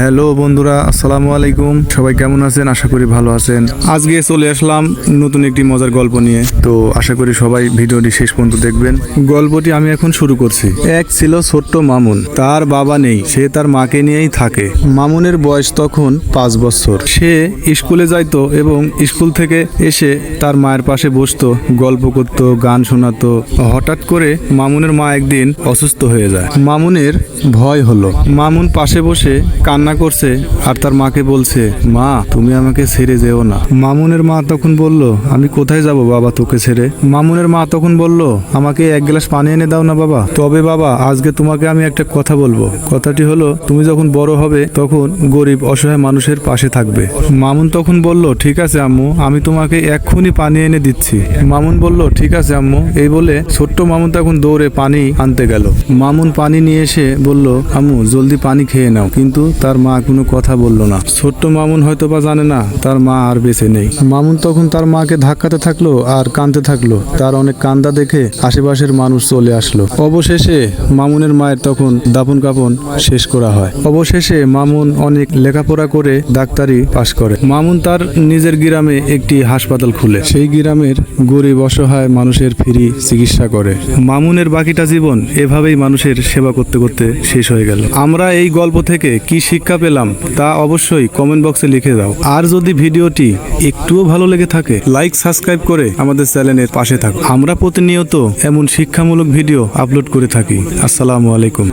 Hello বন্ধুরা, আসসালামু আলাইকুম। সবাই কেমন আছেন? আশা করি ভালো আছেন। আজকে চলে আসলাম নতুন একটি মজার গল্প নিয়ে। তো আশা করি সবাই ভিডিওটি শেষ পর্যন্ত দেখবেন। গল্পটি আমি এখন শুরু করছি। এক ছিল ছোট্ট মামুন। তার বাবা নেই, সে তার মাকে নিয়েই থাকে। মামুনের বয়স তখন 5 বছর। সে স্কুলে যাইতো এবং স্কুল থেকে এসে তার মায়ের পাশে বসতো, গল্প করতো, গান শোনাতো। হঠাৎ করে মামুনের মা একদিন অসুস্থ হয়ে যায়। মামুনের ভয় হলো। মামুন পাশে বসে কান্না করছে আর তার মাকে বলছে, মা তুমি আমাকে ছেড়ে যেও না। মামুনের মা তখন বলল, আমি কোথায় যাব বাবা তোকে ছেড়ে? মামুনের মা তখন বলল, আমাকে এক গ্লাস পানি এনে দাও না বাবা। তবে বাবা, আজকে তোমাকে আমি একটা কথা বলবো। কথাটি হলো, তুমি যখন বড় হবে তখন গরিব অসহায় মানুষের পাশে থাকবে। মামুন তখন বলল, ঠিক আছে আম্মু, আমি তোমাকে এক্ষুনি পানি এনে দিচ্ছি। মামুন বলল, ঠিক আছে আম্মু। এই বলে ছোট্ট মামুন তখন দৌড়ে পানি আনতে গেল। মামুন পানি নিয়ে এসে বলল, আম্মু জলদি পানি খেয়ে নাও। কিন্তু তার মা কোনো কথা বলল না। ছোট্ট মামুন হয়তো বা জানে না তার মা আর বেঁচে নেই। মামুন তখন তার মাকে ধাক্কাতে থাকলো আর কাঁদতে থাকলো। তার অনেক কান্দা দেখে আশেপাশের মানুষ চলে আসলো। অবশেষে মামুনের মায়ের তখন দাফন কাফন শেষ করা হয়। অবশেষে মামুন অনেক লেখাপড়া করে ডাক্তারি পাশ করে। মামুন তার নিজের গ্রামে একটি হাসপাতাল খুলে সেই গ্রামের গরিব অসহায় মানুষের ফ্রি চিকিৎসা করে। মামুনের বাকিটা জীবন এভাবেই মানুষের সেবা করতে করতে শেষ হয়ে গেল। আমরা এই গল্প থেকে কি শিক্ষা পেলাম তা অবশ্যই কমেন্ট বক্সে লিখে দাও। আর যদি ভিডিওটি একটুও ভালো লেগে থাকে, লাইক সাবস্ক্রাইব করে আমাদের চ্যানেলের পাশে থাকো। আমরা প্রতিনিয়ত এমন শিক্ষামূলক ভিডিও আপলোড করে থাকি। আসসালামু আলাইকুম।